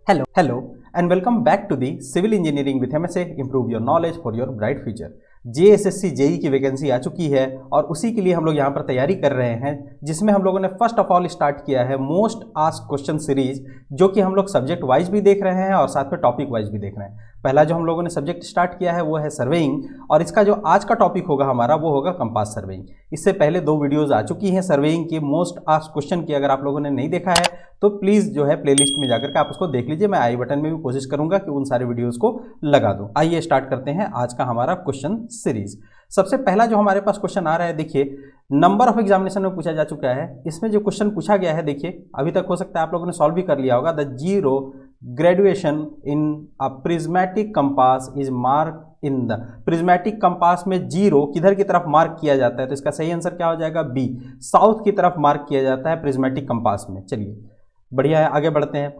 Hello, and welcome back to the Civil Engineering with MSA. Improve your knowledge for your bright future. JSSC JE की vacancy आ चुकी है और उसी के लिए हम लोग यहाँ पर तैयारी कर रहे हैं, जिसमें हम लोगों ने फर्स्ट ऑफ ऑल स्टार्ट किया है मोस्ट आस्क्ड क्वेश्चन सीरीज, जो कि हम लोग सब्जेक्ट वाइज भी देख रहे हैं और साथ में टॉपिक वाइज भी देख रहे हैं। पहला जो हम लोगों ने सब्जेक्ट स्टार्ट किया है वो है सर्वेइंग, और इसका जो आज का टॉपिक होगा हमारा वो होगा कंपास सर्वेइंग। इससे पहले 2 वीडियोज़ आ चुकी हैं सर्वेइंग की मोस्ट आस्क्ड क्वेश्चन की। अगर आप लोगों ने नहीं देखा है तो प्लीज़ जो है प्लेलिस्ट में जाकर के आप उसको देख लीजिए। मैं आई बटन में भी कोशिश करूंगा कि उन सारे वीडियोज़ को लगा दूं। आइए स्टार्ट करते हैं आज का हमारा क्वेश्चन सीरीज। सबसे पहला जो हमारे पास क्वेश्चन आ रहा है, देखिए नंबर ऑफ एग्जामिनेशन में पूछा जा चुका है। इसमें जो क्वेश्चन पूछा गया है, देखिए अभी तक हो सकता है आप लोगों ने सॉल्व भी कर लिया होगा। The zero graduation in a prismatic compass is mark in the prismatic compass में जीरो किधर की तरफ मार्क किया जाता है, तो इसका सही आंसर क्या हो जाएगा? बी, साउथ की तरफ मार्क किया जाता है प्रिज्मेटिक कंपास में। चलिए बढ़िया है, आगे बढ़ते हैं।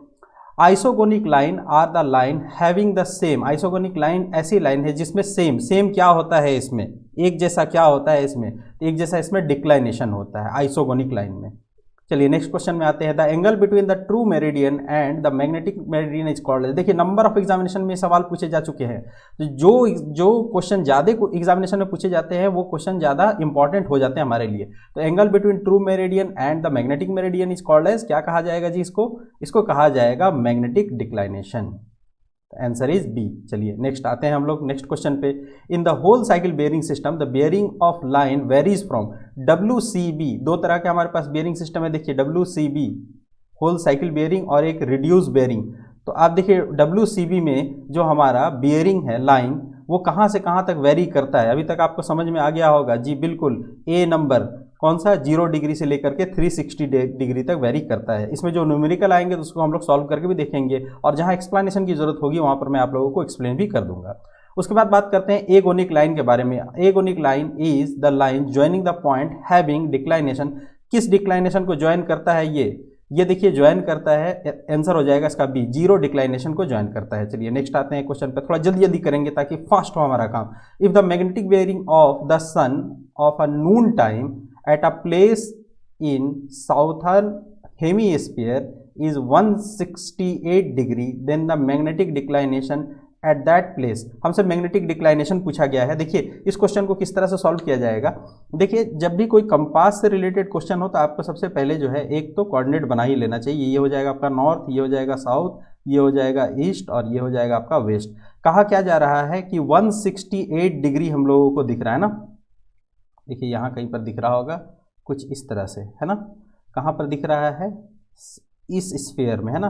Isogonic line are the line having the same. Isogonic line ऐसी लाइन है जिसमें सेम क्या होता है, इसमें एक जैसा क्या होता है, इसमें एक जैसा इसमें डिक्लाइनेशन होता है आइसोगोनिक लाइन में। चलिए नेक्स्ट क्वेश्चन में आते हैं। The angle between the true meridian and the magnetic meridian is called. देखिए नंबर ऑफ एग्जामिनेशन में सवाल पूछे जा चुके हैं, जो क्वेश्चन ज़्यादा एग्जामिनेशन में पूछे जाते हैं वो क्वेश्चन ज़्यादा इंपॉर्टेंट हो जाते हैं हमारे लिए। तो angle between true meridian and the magnetic meridian is called as, क्या कहा जाएगा जी? इसको कहा जाएगा magnetic declination. Answer is B. चलिए नेक्स्ट आते हैं हम लोग नेक्स्ट क्वेश्चन पे। In the whole cycle bearing system the bearing of line varies from WCB। 2 तरह के हमारे पास बेयरिंग सिस्टम है, देखिए WCB होल साइकिल बेयरिंग और एक रिड्यूस बेयरिंग। तो आप देखिए WCB में जो हमारा बेयरिंग है लाइन, वो कहाँ से कहाँ तक वेरी करता है। अभी तक आपको समझ में आ गया होगा जी, बिल्कुल ए नंबर कौन सा, 0 डिग्री से लेकर के 360 डिग्री तक वेरी करता है। इसमें जो न्यूमेरिकल आएंगे तो उसको हम लोग सॉल्व करके भी देखेंगे, और जहाँ एक्सप्लेनेशन की जरूरत होगी वहाँ पर मैं आप लोगों को एक्सप्लेन भी कर दूंगा। उसके बाद बात करते हैं एगोनिक लाइन के बारे में। Agonic line is the line joining the point having declination. किस डिक्लाइनेशन को ज्वाइन करता है ये देखिए ज्वाइन करता है, आंसर हो जाएगा इसका बी, 0 डिक्लाइनेशन को ज्वाइन करता है। चलिए नेक्स्ट आते हैं क्वेश्चन पे, थोड़ा जल्दी करेंगे ताकि फास्ट हो हमारा काम। If the magnetic bearing of the son of a Noon time at a place in southern hemisphere is 168 degree, then the magnetic declination at that place। हमसे मैग्नेटिक डिक्लाइनेशन पूछा गया है। देखिए इस क्वेश्चन को किस तरह से सॉल्व किया जाएगा। देखिए जब भी कोई कंपास से रिलेटेड क्वेश्चन हो तो आपको सबसे पहले जो है एक तो कोऑर्डिनेट बना ही लेना चाहिए। ये हो जाएगा आपका नॉर्थ, ये हो जाएगा साउथ, ये हो जाएगा ईस्ट और ये हो जाएगा आपका वेस्ट। कहा क्या जा रहा है कि 168 डिग्री हम लोगों को दिख रहा है ना, देखिए यहाँ कहीं पर दिख रहा होगा कुछ इस तरह से, है ना। कहाँ पर दिख रहा है? इस स्फीयर में, है ना,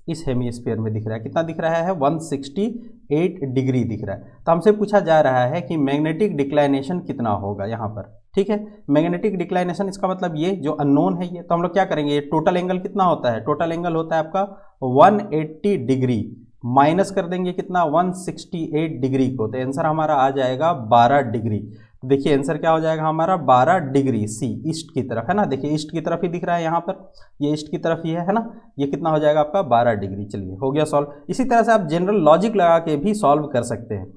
इस हेमीस्फीयर में दिख रहा है। कितना दिख रहा है? 168 डिग्री दिख रहा है। तो हमसे पूछा जा रहा है कि मैग्नेटिक डिक्लाइनेशन कितना होगा यहाँ पर। ठीक है, मैग्नेटिक डिक्लाइनेशन इसका मतलब ये जो अननोन है ये, तो हम लोग क्या करेंगे, ये टोटल एंगल कितना होता है? टोटल एंगल होता है आपका 180 डिग्री, माइनस कर देंगे कितना, 168 डिग्री को, तो आंसर हमारा आ जाएगा 12 डिग्री। देखिए आंसर क्या हो जाएगा हमारा 12 डिग्री, सी ईस्ट की तरफ, है ना। देखिए ईस्ट की तरफ ही दिख रहा है यहाँ पर, ये ईस्ट की तरफ ही है ना। ये कितना हो जाएगा आपका 12 डिग्री। चलिए हो गया सॉल्व। इसी तरह से आप जनरल लॉजिक लगा के भी सॉल्व कर सकते हैं।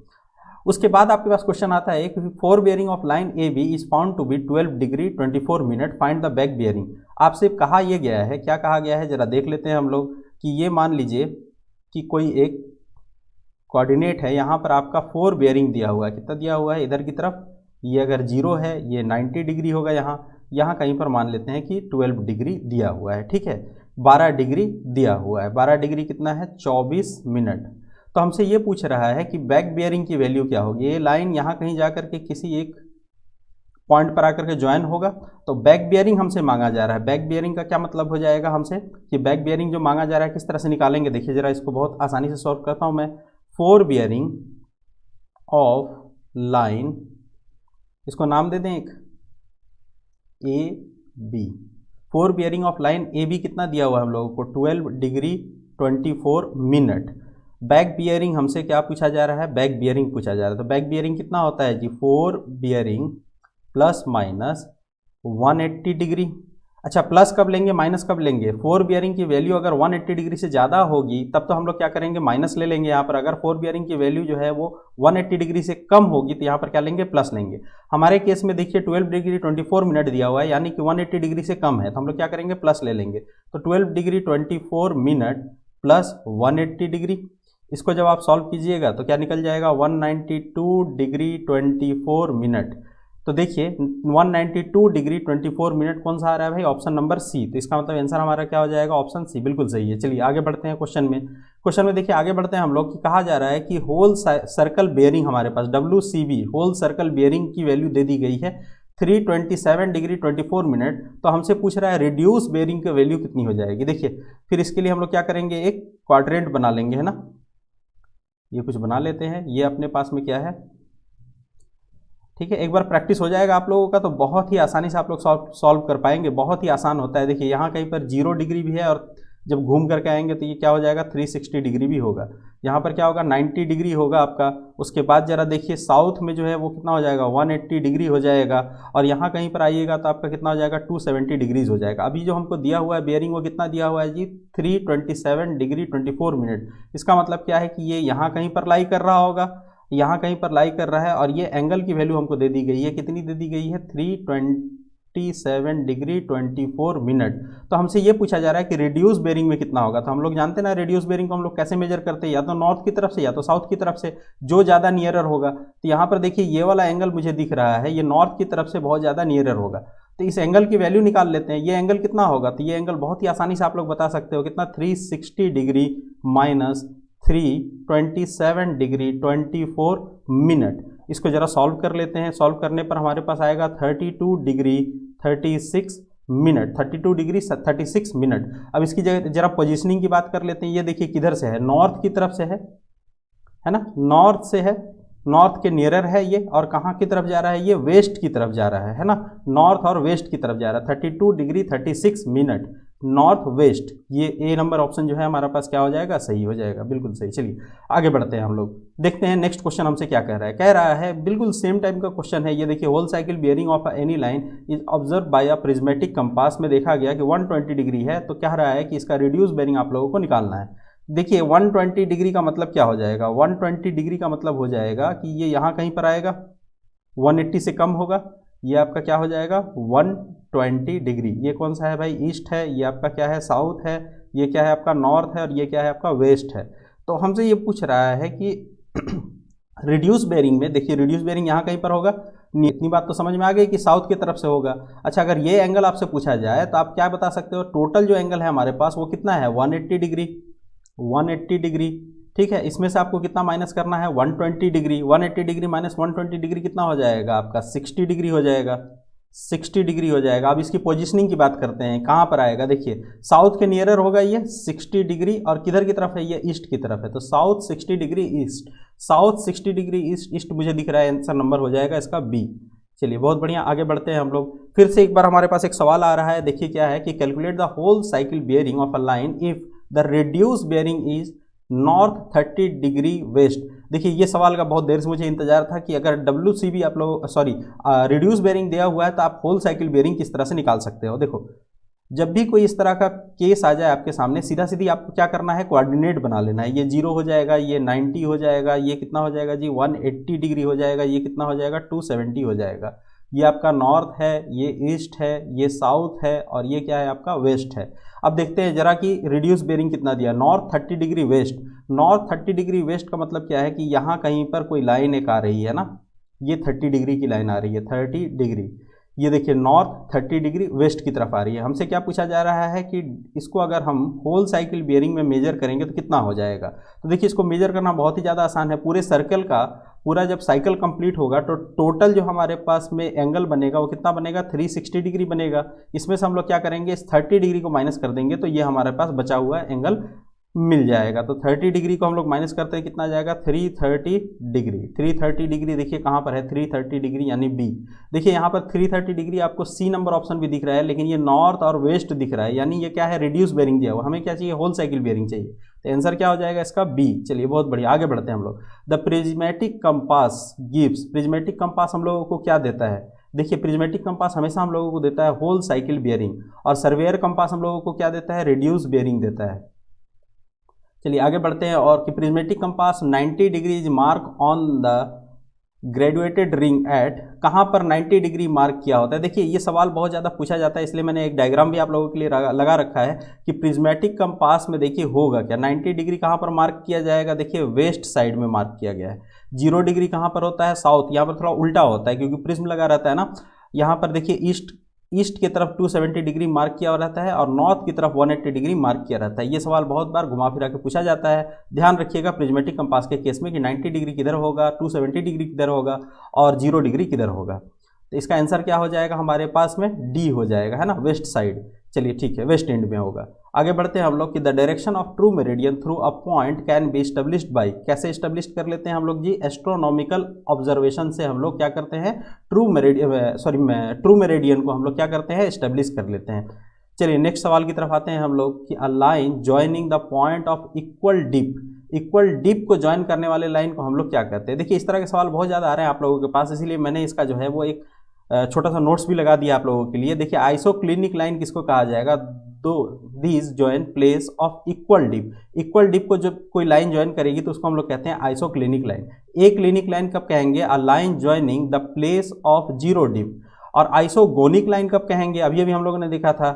उसके बाद आपके पास क्वेश्चन आता है कि fore bearing of line a b is found to be 12 degree 24 minute, find the back bearing. आपसे कहा यह गया है, क्या कहा गया है जरा देख लेते हैं हम लोग, कि ये मान लीजिए कि कोई एक कोऑर्डिनेट है, यहाँ पर आपका 4 बेयरिंग दिया हुआ है। कितना दिया हुआ है? इधर की तरफ ये अगर 0 है ये 90 डिग्री होगा, यहाँ कहीं पर मान लेते हैं कि 12 डिग्री दिया हुआ है। ठीक है, 12 डिग्री दिया हुआ है। 12 डिग्री कितना है? 24 मिनट। तो हमसे ये पूछ रहा है कि बैक बियरिंग की वैल्यू क्या होगी। ये लाइन यहाँ कहीं जाकर के किसी एक पॉइंट पर आकर के ज्वाइन होगा, तो बैक बियरिंग हमसे मांगा जा रहा है। बैक बियरिंग का क्या मतलब हो जाएगा हमसे, कि बैक बियरिंग जो मांगा जा रहा है किस तरह से निकालेंगे। देखिए जरा इसको बहुत आसानी से सॉल्व करता हूँ मैं। 4 बेयरिंग ऑफ लाइन, इसको नाम दे दें एक a b. 4 bearing of line a b कितना दिया हुआ है हम लोगों को? 12 डिग्री 24 मिनट। बैक बियरिंग हमसे क्या पूछा जा रहा है? बैक बियरिंग पूछा जा रहा है। तो बैक बियरिंग कितना होता है जी? 4 बियरिंग प्लस माइनस 180 डिग्री। अच्छा, प्लस कब लेंगे माइनस कब लेंगे? 4 बियरिंग की वैल्यू अगर 180 डिग्री से ज़्यादा होगी तब तो हम लोग क्या करेंगे, माइनस ले लेंगे यहाँ पर। अगर 4 बियरिंग की वैल्यू जो है वो 180 डिग्री से कम होगी तो यहाँ पर क्या लेंगे, प्लस लेंगे। हमारे केस में देखिए 12 डिग्री 24 मिनट दिया हुआ है, यानी कि 180 डिग्री से कम है, तो हम लोग क्या करेंगे, प्लस ले लेंगे। तो 12 डिग्री 24 मिनट प्लस 180 डिग्री। इसको जब आप सॉल्व कीजिएगा तो क्या निकल जाएगा 192 डिग्री 24 मिनट। तो देखिए 192 डिग्री 24 मिनट कौन सा आ रहा है भाई, ऑप्शन नंबर सी। तो इसका मतलब आंसर हमारा क्या हो जाएगा, ऑप्शन सी बिल्कुल सही है। चलिए आगे बढ़ते हैं क्वेश्चन में। क्वेश्चन में देखिए आगे बढ़ते हैं हम लोग कि कहा जा रहा है कि होल सर्कल बेयरिंग हमारे पास WCB होल सर्कल बेयरिंग की वैल्यू दे दी गई है 327 डिग्री 24 मिनट। तो हमसे पूछ रहा है रिड्यूस बेयरिंग की वैल्यू कितनी हो जाएगी। देखिए फिर इसके लिए हम लोग क्या करेंगे, एक क्वाड्रेंट बना लेंगे, है ना। ये कुछ बना लेते हैं, ये अपने पास में क्या है, ठीक है। एक बार प्रैक्टिस हो जाएगा आप लोगों का तो बहुत ही आसानी से आप लोग सॉल्व कर पाएंगे, बहुत ही आसान होता है। देखिए यहाँ कहीं पर 0 डिग्री भी है और जब घूम करके आएंगे तो ये क्या हो जाएगा 360 डिग्री भी होगा। यहाँ पर क्या होगा 90 डिग्री होगा आपका। उसके बाद जरा देखिए साउथ में जो है वो कितना हो जाएगा 180 डिग्री हो जाएगा। और यहाँ कहीं पर आइएगा तो आपका कितना हो जाएगा 270 डिग्रीज हो जाएगा। अभी जो हमको दिया हुआ है बेयरिंग वो कितना दिया हुआ है जी 327 डिग्री 24 मिनट। इसका मतलब क्या है कि ये यहाँ कहीं पर लाई कर रहा होगा, यहाँ कहीं पर लाई कर रहा है। और ये एंगल की वैल्यू हमको दे दी गई है, कितनी दे दी गई है 327 डिग्री 24 मिनट। तो हमसे ये पूछा जा रहा है कि रिड्यूस बेयरिंग में कितना होगा। तो हम लोग जानते हैं ना रिड्यूस बेयरिंग को हम लोग कैसे मेजर करते हैं, या तो नॉर्थ की तरफ से या तो साउथ की तरफ से, जो ज़्यादा नियरर होगा। तो यहाँ पर देखिए ये वाला एंगल मुझे दिख रहा है, ये नॉर्थ की तरफ से बहुत ज़्यादा नियरर होगा। तो इस एंगल की वैल्यू निकाल लेते हैं, ये एंगल कितना होगा। तो ये एंगल बहुत ही आसानी से आप लोग बता सकते हो कितना, 360 डिग्री माइनस 327 डिग्री 24 मिनट। इसको जरा सॉल्व कर लेते हैं। सॉल्व करने पर हमारे पास आएगा 32 डिग्री 36 मिनट, 32 डिग्री 36 मिनट। अब इसकी जरा पोजीशनिंग की बात कर लेते हैं। ये देखिए किधर से है, नॉर्थ की तरफ से है ना, नॉर्थ से है, नॉर्थ के नियरर है ये। और कहाँ की तरफ जा रहा है, ये वेस्ट की तरफ जा रहा है ना, नॉर्थ और वेस्ट की तरफ जा रहा है। 32 डिग्री 36 मिनट नॉर्थ वेस्ट, ये ए नंबर ऑप्शन जो है हमारा पास क्या हो जाएगा, सही हो जाएगा, बिल्कुल सही। चलिए आगे बढ़ते हैं हम लोग, देखते हैं नेक्स्ट क्वेश्चन हमसे क्या कह रहा है। कह रहा है बिल्कुल सेम टाइप का क्वेश्चन है। ये देखिए whole cycle bearing of any line is observe by a prismatic compass में देखा गया कि 120 डिग्री है। तो कह रहा है कि इसका रिड्यूस बेयरिंग आप लोगों को निकालना है। देखिए 120 डिग्री का मतलब क्या हो जाएगा, 120 डिग्री का मतलब हो जाएगा कि ये यहाँ कहीं पर आएगा, 180 से कम होगा, ये आपका क्या हो जाएगा 120 डिग्री। ये कौन सा है भाई, ईस्ट है, ये आपका क्या है साउथ है, ये क्या है आपका नॉर्थ है, और ये क्या है आपका वेस्ट है। तो हमसे ये पूछ रहा है कि रिड्यूस बेयरिंग में, देखिए रिड्यूस बेयरिंग यहाँ कहीं पर होगा, इतनी बात तो समझ में आ गई कि साउथ की तरफ से होगा। अच्छा अगर ये एंगल आपसे पूछा जाए तो आप क्या बता सकते हो, टोटल जो एंगल है हमारे पास वो कितना है 180 डिग्री, 180 डिग्री, ठीक है। इसमें से आपको कितना माइनस करना है 120 डिग्री, 180 डिग्री माइनस 120 डिग्री कितना हो जाएगा आपका 60 डिग्री हो जाएगा, 60 डिग्री हो जाएगा। अब इसकी पोजीशनिंग की बात करते हैं, कहाँ पर आएगा, देखिए साउथ के नियरर होगा ये 60 डिग्री, और किधर की तरफ है ये ईस्ट की तरफ है। तो south 60 degree east, south 60 degree east, east मुझे दिख रहा है, आंसर नंबर हो जाएगा इसका बी। चलिए बहुत बढ़िया, आगे बढ़ते हैं हम लोग। फिर से एक बार हमारे पास एक सवाल आ रहा है, देखिए क्या है कि calculate the whole cycle bearing of a line if the reduce bearing is north 30 degree west. देखिए ये सवाल का बहुत देर से मुझे इंतजार था कि अगर WCB आप लोग रिड्यूस बेयरिंग दिया हुआ है तो आप होल साइकिल बेयरिंग किस तरह से निकाल सकते हो। देखो जब भी कोई इस तरह का केस आ जाए आपके सामने, सीधा सीधी आपको क्या करना है, कोऑर्डिनेट बना लेना है। ये 0 हो जाएगा, ये 90 हो जाएगा, ये कितना हो जाएगा जी 180 डिग्री हो जाएगा, ये कितना हो जाएगा 270 हो जाएगा। ये आपका नॉर्थ है, ये ईस्ट है, ये साउथ है, और ये क्या है आपका वेस्ट है। अब देखते हैं जरा कि रिड्यूस बेयरिंग कितना दिया, north 30 degree waste. North 30 degree waste का मतलब क्या है कि यहाँ कहीं पर कोई लाइन एक आ रही है ना, ये 30 डिग्री की लाइन आ रही है, 30 डिग्री। ये देखिए नॉर्थ 30 डिग्री वेस्ट की तरफ आ रही है। हमसे क्या पूछा जा रहा है कि इसको अगर हम होल साइकिल बियरिंग में मेजर करेंगे तो कितना हो जाएगा। तो देखिए इसको मेजर करना बहुत ही ज़्यादा आसान है। पूरे सर्कल का पूरा जब साइकिल कंप्लीट होगा तो टोटल जो हमारे पास में एंगल बनेगा वो कितना बनेगा 360 डिग्री बनेगा। इसमें से हम लोग क्या करेंगे, इस 30 डिग्री को माइनस कर देंगे तो ये हमारे पास बचा हुआ एंगल मिल जाएगा। तो 30 डिग्री को हम लोग माइनस करते हैं, कितना आ जाएगा 330 डिग्री। 330 डिग्री देखिए कहाँ पर है, 330 डिग्री यानी बी। देखिए यहाँ पर 330 डिग्री आपको सी नंबर ऑप्शन भी दिख रहा है, लेकिन ये नॉर्थ और वेस्ट दिख रहा है, यानी ये क्या है रिड्यूस बेयरिंग दिया हुआ। हमें क्या चाहिए, होल साइकिल बेयरिंग चाहिए। तो आंसर क्या हो जाएगा इसका बी। चलिए बहुत बढ़िया, आगे बढ़ते हैं हम लोग। The prismatic compass gives, prismatic compass हम लोगों को क्या देता है, देखिए प्रिज्मेटिक कंपास हमेशा हम लोगों को देता है होल साइकिल बेयरिंग, और सर्वेयर कंपास हम लोगों को क्या देता है, रिड्यूस बेयरिंग देता है। चलिए आगे बढ़ते हैं, और कि prismatic compass 90 degrees mark on the graduated ring at कहाँ पर 90 डिग्री मार्क किया होता है। देखिए ये सवाल बहुत ज़्यादा पूछा जाता है, इसलिए मैंने एक डायग्राम भी आप लोगों के लिए लगा रखा है कि प्रिज्मेटिक कंपास में देखिए होगा क्या। 90 डिग्री कहाँ पर मार्क किया जाएगा, देखिए वेस्ट साइड में मार्क किया गया है। 0 डिग्री कहाँ पर होता है, साउथ, यहाँ पर थोड़ा उल्टा होता है क्योंकि प्रिज्म लगा रहता है ना। यहाँ पर देखिए ईस्ट की तरफ 270 डिग्री मार्क किया रहता है और नॉर्थ की तरफ 180 डिग्री मार्क किया रहता है। ये सवाल बहुत बार घुमा फिरा के पूछा जाता है। ध्यान रखिएगा प्रिज्मेटिक कंपास के केस में कि 90 डिग्री किधर होगा, 270 डिग्री किधर होगा और 0 डिग्री किधर होगा। तो इसका आंसर क्या हो जाएगा हमारे पास में, डी हो जाएगा, है ना, वेस्ट साइड। चलिए ठीक है, वेस्ट एंड में होगा। आगे बढ़ते हैं हम लोग कि the direction of true meridian through a point can be established by, कैसे एस्टेब्लिश कर लेते हैं हम लोग जी, एस्ट्रोनॉमिकल ऑब्जर्वेशन से हम लोग क्या करते हैं, ट्रू मेरिडियन को हम लोग क्या करते हैं, एस्टेब्लिश कर लेते हैं। चलिए नेक्स्ट सवाल की तरफ आते हैं हम लोग कि a line joining the point of equal deep को ज्वाइन करने वाले लाइन को हम लोग क्या कहते हैं। देखिए इस तरह के सवाल बहुत ज़्यादा आ रहे हैं आप लोगों के पास, इसीलिए मैंने इसका जो है वो एक छोटा सा नोट्स भी लगा दिया आप लोगों के लिए। देखिए आइसोक्लिनिक लाइन किसको कहा जाएगा, these join place of equal deep को जब कोई लाइन ज्वाइन करेगी तो उसको हम लोग कहते हैं isoclinic line. Aclinic line कब कहेंगे, a line joining the place of zero dip. और आइसोगोनिक लाइन कब कहेंगे, अभी अभी हम लोगों ने देखा था,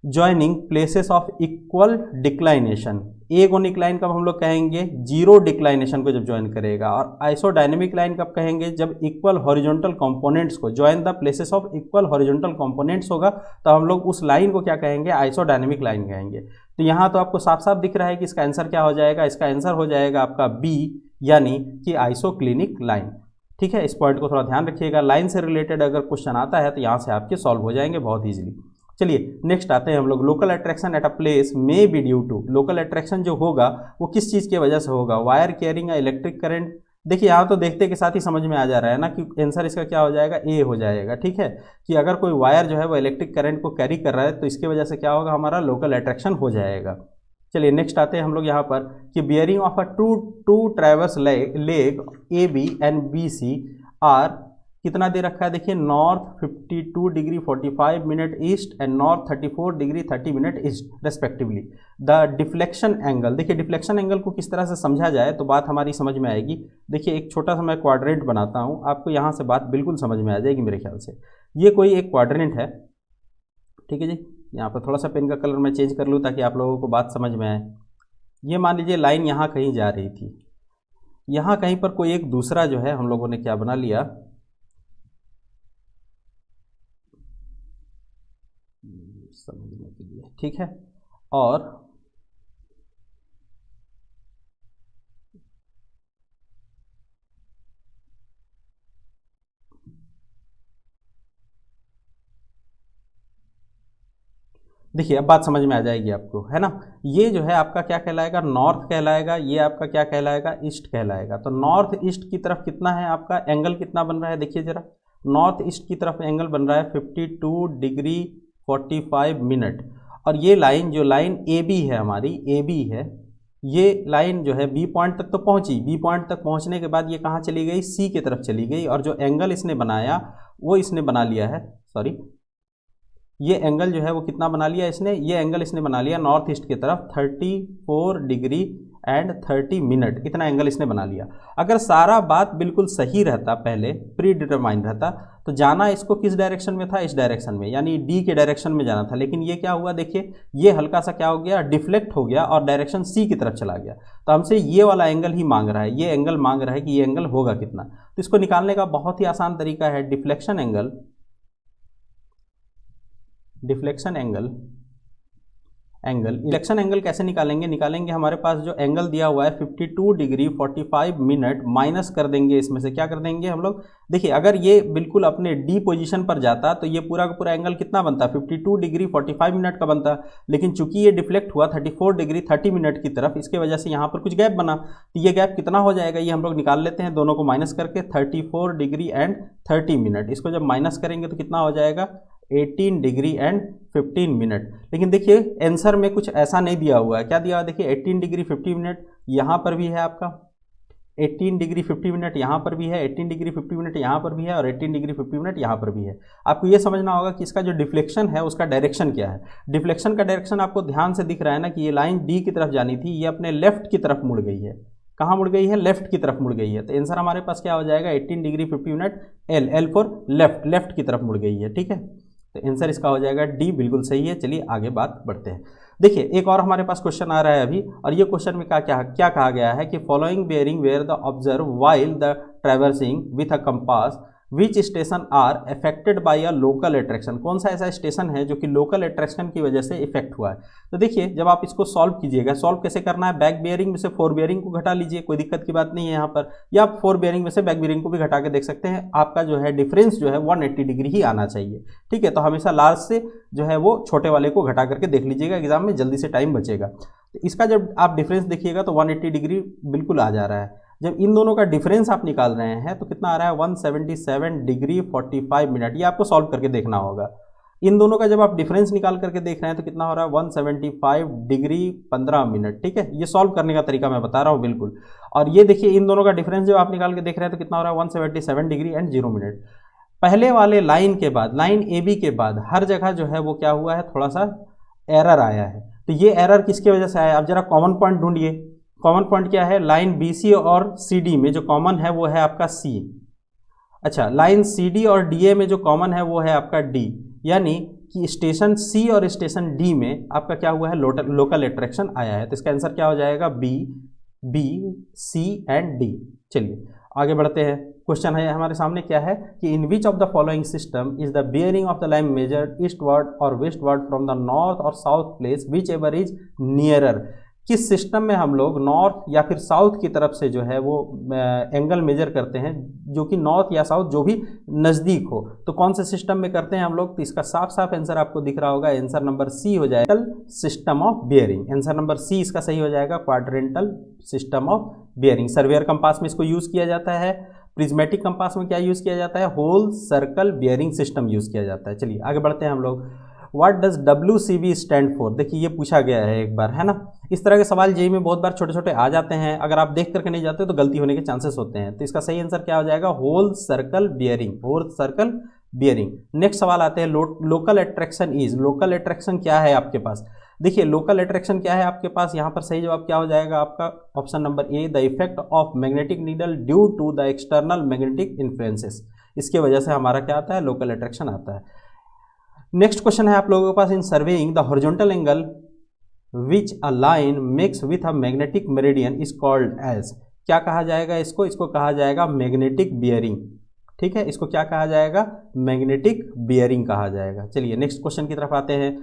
joining places of equal declination. Agonic line कब हम लोग कहेंगे, जीरो डिक्लाइनेशन को जब ज्वाइन करेगा। और आइसोडायनेमिक लाइन कब कहेंगे, जब इक्वल हॉरिजॉन्टल कंपोनेंट्स को join the places of equal horizontal components होगा तो हम लोग उस लाइन को क्या कहेंगे, आइसोडायनेमिक लाइन कहेंगे। तो यहाँ तो आपको साफ साफ दिख रहा है कि इसका आंसर क्या हो जाएगा, इसका आंसर हो जाएगा आपका बी, यानी कि आइसोक्लिनिक लाइन। ठीक है, इस पॉइंट को थोड़ा ध्यान रखिएगा। लाइन से रिलेटेड अगर क्वेश्चन आता है तो यहाँ से आपके सॉल्व हो जाएंगे बहुत ईजिली। चलिए नेक्स्ट आते हैं हम लोग, local attraction at a place may be due to. Local attraction जो होगा वो किस चीज़ की वजह से होगा, वायर कैरिंग या इलेक्ट्रिक करंट। देखिए यहाँ तो देखते के साथ ही समझ में आ जा रहा है ना कि आंसर इसका क्या हो जाएगा, ए हो जाएगा। ठीक है, कि अगर कोई वायर जो है वो इलेक्ट्रिक करंट को कैरी कर रहा है तो इसकी वजह से क्या होगा, हमारा लोकल अट्रैक्शन हो जाएगा। चलिए नेक्स्ट आते हैं हम लोग यहाँ पर कि bearing of a two traverse leg A B and B C are कितना दे रखा है, देखिए north 52 degree 45 minute east and north 34 degree 30 minute east respectively. The deflection angle, देखिए डिफ्लेक्शन एंगल को किस तरह से समझा जाए तो बात हमारी समझ में आएगी। देखिए एक छोटा सा मैं क्वाड्रेंट बनाता हूँ, आपको यहाँ से बात बिल्कुल समझ में आ जाएगी मेरे ख्याल से। ये कोई एक क्वाड्रेंट है, ठीक है जी। यहाँ पर थोड़ा सा पेन का कलर मैं चेंज कर लूँ ताकि आप लोगों को बात समझ में आए। ये मान लीजिए लाइन यहाँ कहीं जा रही थी, यहाँ कहीं पर कोई एक दूसरा जो है हम लोगों ने क्या बना लिया, समझने के लिए, ठीक है। और देखिए अब बात समझ में आ जाएगी आपको, है ना। ये जो है आपका क्या कहलाएगा, नॉर्थ कहलाएगा, ये आपका क्या कहलाएगा, ईस्ट कहलाएगा। तो नॉर्थ ईस्ट की तरफ कितना है आपका एंगल, कितना बन रहा है, देखिए जरा, नॉर्थ ईस्ट की तरफ एंगल बन रहा है 52 डिग्री 45 मिनट। और ये लाइन जो लाइन ए बी है हमारी, ए बी है, ये लाइन जो है बी पॉइंट तक तो पहुंची, बी पॉइंट तक पहुंचने के बाद ये कहाँ चली गई, सी की तरफ चली गई। और जो एंगल इसने बनाया वो इसने बना लिया है, सॉरी, ये एंगल जो है वो कितना बना लिया इसने, ये एंगल इसने बना लिया नॉर्थ ईस्ट की तरफ 34 डिग्री एंड 30 मिनट, इतना एंगल इसने बना लिया। अगर सारा बात बिल्कुल सही रहता, पहले प्री डिटरमाइन रहता, तो जाना इसको किस डायरेक्शन में था, इस डायरेक्शन में, यानी डी के डायरेक्शन में जाना था। लेकिन ये क्या हुआ, देखिए ये हल्का सा क्या हो गया, डिफ्लेक्ट हो गया और डायरेक्शन सी की तरफ चला गया। तो हमसे ये वाला एंगल ही मांग रहा है, ये एंगल मांग रहा है कि ये एंगल होगा कितना। तो इसको निकालने का बहुत ही आसान तरीका है, डिफ्लेक्शन एंगल इलेक्शन एंगल कैसे निकालेंगे हमारे पास जो एंगल दिया हुआ है 52 डिग्री 45 मिनट, माइनस कर देंगे इसमें से, क्या कर देंगे हम लोग, देखिए अगर ये बिल्कुल अपने डी पोजीशन पर जाता तो ये पूरा का पूरा एंगल कितना बनता, 52 डिग्री 45 मिनट का बनता। लेकिन चूंकि ये डिफ्लेक्ट हुआ 34 डिग्री 30 मिनट की तरफ, इसके वजह से यहाँ पर कुछ गैप बना। तो ये गैप कितना हो जाएगा, ये हम लोग निकाल लेते हैं, दोनों को माइनस करके 34 डिग्री एंड 30 मिनट, इसको जब माइनस करेंगे तो कितना हो जाएगा 18 डिग्री एंड 15 मिनट। लेकिन देखिए आंसर में कुछ ऐसा नहीं दिया हुआ है, क्या दिया हुआ है, देखिए 18 डिग्री 50 मिनट यहाँ पर भी है आपका, 18 डिग्री 50 मिनट यहाँ पर भी है, 18 डिग्री 50 मिनट यहाँ पर भी है और 18 डिग्री 50 मिनट यहाँ पर भी है। आपको ये समझना होगा कि इसका जो डिफ्लेक्शन है उसका डायरेक्शन क्या है। डिफ्लेक्शन का डायरेक्शन आपको ध्यान से दिख रहा है ना कि ये लाइन डी की तरफ जानी थी, ये अपने लेफ्ट की तरफ मुड़ गई है, कहाँ मुड़ गई है, लेफ्ट की तरफ मुड़ गई है। तो आंसर हमारे पास क्या हो जाएगा 18 degree 50 minute, L, L for left, left की तरफ मुड़ गई है। ठीक है, तो आंसर इसका हो जाएगा डी, बिल्कुल सही है। चलिए आगे बात बढ़ते हैं। देखिए एक और हमारे पास क्वेश्चन आ रहा है अभी, और ये क्वेश्चन में क्या कहा गया है कि following bearing were the observe while the traversing with a compass which station are affected by a local attraction. कौन सा ऐसा स्टेशन है जो कि लोकल अट्रैक्शन की वजह से इफेक्ट हुआ है। तो देखिए जब आप इसको सॉल्व कीजिएगा, सॉल्व कैसे करना है, बैक बेयरिंग में से फोर बेयरिंग को घटा लीजिए, कोई दिक्कत की बात नहीं है यहाँ पर, या आप फोर बेयरिंग में से बैक बेयरिंग को भी घटा के देख सकते हैं। आपका जो है डिफरेंस जो है 180 डिग्री ही आना चाहिए। ठीक है, तो हमेशा लार्ज से जो है वो छोटे वाले को घटा करके देख लीजिएगा, एग्जाम में जल्दी से टाइम बचेगा। तो इसका जब आप डिफरेंस देखिएगा तो 180 डिग्री बिल्कुल आ जा रहा है। जब इन दोनों का डिफरेंस आप निकाल रहे हैं तो कितना आ रहा है 177 डिग्री 45 मिनट। ये आपको सॉल्व करके देखना होगा। इन दोनों का जब आप डिफरेंस निकाल करके देख रहे हैं तो कितना हो रहा है 175 डिग्री 15 मिनट। ठीक है, ये सॉल्व करने का तरीका मैं बता रहा हूँ बिल्कुल। और ये देखिए इन दोनों का डिफरेंस जब आप निकाल के देख रहे हैं तो कितना हो रहा है 177 डिग्री एंड 0 मिनट। पहले वाले लाइन के बाद, लाइन ए बी के बाद हर जगह जो है वो क्या हुआ है, थोड़ा सा एरर आया है। तो ये एरर किसकी वजह से आया, अब जरा कॉमन पॉइंट ढूंढिए। कॉमन पॉइंट क्या है, लाइन बी सी और सी डी में जो कॉमन है वो है आपका सी। अच्छा, लाइन सी डी और डी ए में जो कॉमन है वो है आपका डी, यानी कि स्टेशन सी और स्टेशन डी में आपका क्या हुआ है, लोकल अट्रैक्शन आया है। तो इसका आंसर क्या हो जाएगा B, B C and D. चलिए आगे बढ़ते हैं। क्वेश्चन है हमारे सामने क्या है कि in which of the following system is the bearing of the line measured eastward or westward from the north or south place whichever is nearer. किस सिस्टम में हम लोग नॉर्थ या फिर साउथ की तरफ से जो है वो एंगल मेजर करते हैं, जो कि नॉर्थ या साउथ जो भी नज़दीक हो, तो कौन से सिस्टम में करते हैं हम लोग। तो इसका साफ साफ आंसर आपको दिख रहा होगा, आंसर नंबर सी हो जाएगा, system of bearing. Answer number C इसका सही हो जाएगा, quadrantal system of bearing. Surveyor compass में इसको यूज़ किया जाता है। प्रिज्मेटिक कंपास में क्या यूज़ किया जाता है, whole circle bearing system use किया जाता है। चलिए आगे बढ़ते हैं हम लोग। What does WCB stand for. देखिए ये पूछा गया है एक बार, है ना। इस तरह के सवाल जेईई में बहुत बार छोटे छोटे आ जाते हैं, अगर आप देख करके नहीं जाते तो गलती होने के चांसेस होते हैं। तो इसका सही आंसर क्या हो जाएगा, whole circle bearing, whole circle bearing. Next सवाल आते हैं, local attraction is. Local attraction क्या है आपके पास, देखिए लोकल अट्रैक्शन क्या है आपके पास, यहाँ पर सही जवाब क्या हो जाएगा आपका, option number A, the effect of magnetic needle due to the external magnetic influences. इसके वजह से हमारा क्या आता है, लोकल अट्रैक्शन आता है। नेक्स्ट क्वेश्चन है आप लोगों के पास, in surveying the horizontal angle which a line makes with a magnetic meridian is called as. क्या कहा जाएगा इसको, इसको कहा जाएगा मैग्नेटिक बियरिंग। ठीक है, इसको क्या कहा जाएगा, मैग्नेटिक बियरिंग कहा जाएगा। चलिए नेक्स्ट क्वेश्चन की तरफ आते हैं।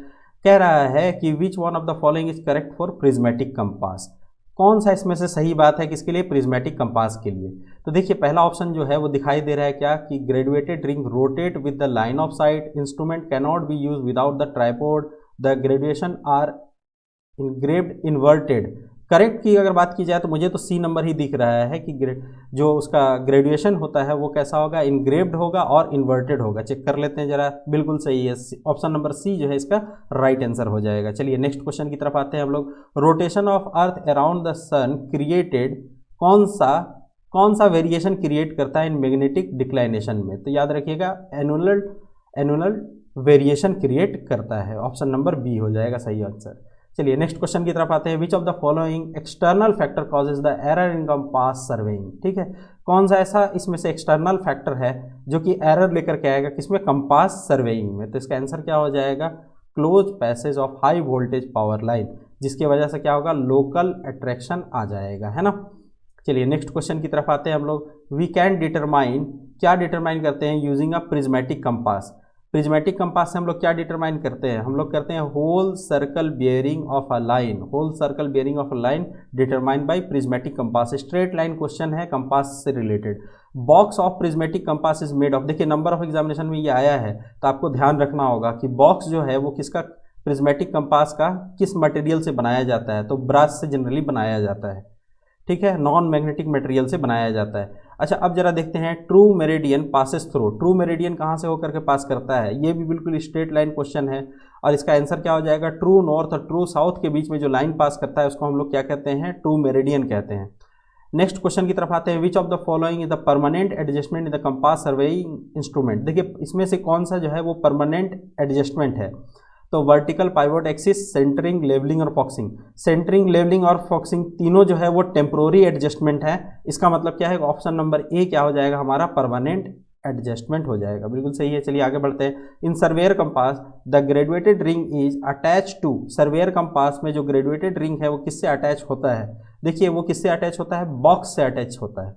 कह रहा है कि which one of the following is correct for prismatic compass. कौन सा इसमें से सही बात है किसके लिए, प्रिज्मेटिक कंपास के लिए। तो देखिए पहला ऑप्शन जो है वो दिखाई दे रहा है क्या, कि graduated ring rotate with the line of sight, instrument can not be use without the tripod, the graduation are engraved inverted. Correct की अगर बात की जाए तो मुझे तो सी नंबर ही दिख रहा है कि जो उसका ग्रेजुएशन होता है वो कैसा होगा, इनग्रेव्ड होगा और इन्वर्टेड होगा। चेक कर लेते हैं जरा, बिल्कुल सही है, ऑप्शन नंबर सी जो है इसका राइट आंसर हो जाएगा। चलिए नेक्स्ट क्वेश्चन की तरफ आते हैं हम लोग। Rotation of earth around the sun created, कौन सा वेरिएशन क्रिएट करता है इन मैग्नेटिक डिक्लाइनेशन में। तो याद रखिएगा एनुअल वेरिएशन क्रिएट करता है, ऑप्शन नंबर बी हो जाएगा सही आंसर। चलिए नेक्स्ट क्वेश्चन की तरफ आते हैं। विच of the following external factor causes the error in compass surveying. ठीक है, कौन सा ऐसा इसमें से एक्सटर्नल फैक्टर है जो कि एरर लेकर के आएगा किसमें, कंपास सर्वेइंग में। तो इसका आंसर क्या हो जाएगा, close passage of high voltage power line, जिसकी वजह से क्या होगा, लोकल अट्रैक्शन आ जाएगा, है ना। चलिए नेक्स्ट क्वेश्चन की तरफ आते हैं हम लोग। वी कैन डिटरमाइन, क्या डिटरमाइन करते हैं using a prismatic compass. Prismatic compass से हम लोग क्या डिटरमाइन करते हैं, हम लोग करते हैं whole circle bearing of a line, whole circle bearing of a line determine by prismatic compass. Straight line question है कंपास से related. Box of prismatic compass is made of, देखिए नंबर ऑफ एग्जामिनेशन में ये आया है तो आपको ध्यान रखना होगा कि बॉक्स जो है वो किसका, प्रिज्मेटिक कंपास का किस मटेरियल से बनाया जाता है। तो ब्रास से जनरली बनाया जाता है, ठीक है, नॉन मैग्नेटिक मटेरियल से बनाया जाता है। अच्छा अब जरा देखते हैं, true meridian passes through, true meridian कहाँ से होकर के पास करता है। ये भी बिल्कुल स्ट्रेट लाइन क्वेश्चन है और इसका आंसर क्या हो जाएगा, ट्रू नॉर्थ और ट्रू साउथ के बीच में जो लाइन पास करता है उसको हम लोग क्या कहते हैं, ट्रू मेरिडियन कहते हैं। नेक्स्ट क्वेश्चन की तरफ आते हैं। विच of the following is the permanent adjustment in the compass surveying instrument. देखिए इसमें से कौन सा जो है वो परमानेंट एडजस्टमेंट है। तो vertical pivot axis, centering, levelling और फॉक्सिंग। सेंटरिंग, लेवलिंग और फॉक्सिंग तीनों जो है वो टेम्पोररी एडजस्टमेंट है। इसका मतलब क्या है, ऑप्शन नंबर ए क्या हो जाएगा हमारा, परमानेंट एडजस्टमेंट हो जाएगा। बिल्कुल सही है। चलिए आगे बढ़ते हैं। In surveyor compass the graduated ring is attach to, surveyor compass में जो ग्रेजुएटेड रिंग है वो किससे अटैच होता है, देखिए वो किससे अटैच होता है, बॉक्स से अटैच होता है।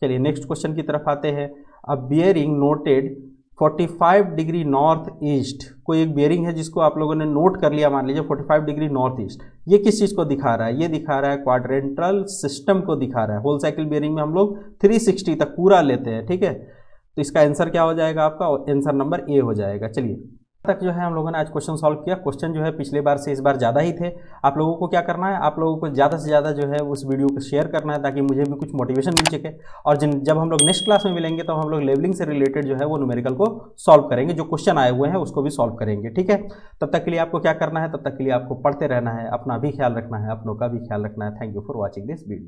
चलिए नेक्स्ट क्वेश्चन की तरफ आते हैं। A bearing noted 45 degree north east, कोई एक बियरिंग है जिसको आप लोगों ने नोट कर लिया, मान लीजिए 45 डिग्री नॉर्थ ईस्ट, ये किस चीज़ को दिखा रहा है, ये दिखा रहा है क्वाड्रेंटल सिस्टम को दिखा रहा है। होल साइकिल बियरिंग में हम लोग 360 तक पूरा लेते हैं, ठीक है। तो इसका आंसर क्या हो जाएगा आपका, आंसर नंबर ए हो जाएगा। चलिए तक जो है हम लोगों ने आज क्वेश्चन सॉल्व किया। क्वेश्चन जो है पिछले बार से इस बार ज़्यादा ही थे। आप लोगों को क्या करना है, आप लोगों को ज़्यादा से ज़्यादा जो है उस वीडियो को शेयर करना है ताकि मुझे भी कुछ मोटिवेशन मिल सके। और जब हम लोग नेक्स्ट क्लास में मिलेंगे तो हम लोग लेवलिंग से रिलेटेड जो है वो न्यूमेरिकल को सॉल्व करेंगे, जो क्वेश्चन आए हुए हैं उसको भी सॉल्व करेंगे, ठीक है। तब तक के लिए आपको क्या करना है, तब तक के लिए आपको पढ़ते रहना है, अपना भी ख्याल रखना है, अपनों का भी ख्याल रखना है। Thank you for watching this video.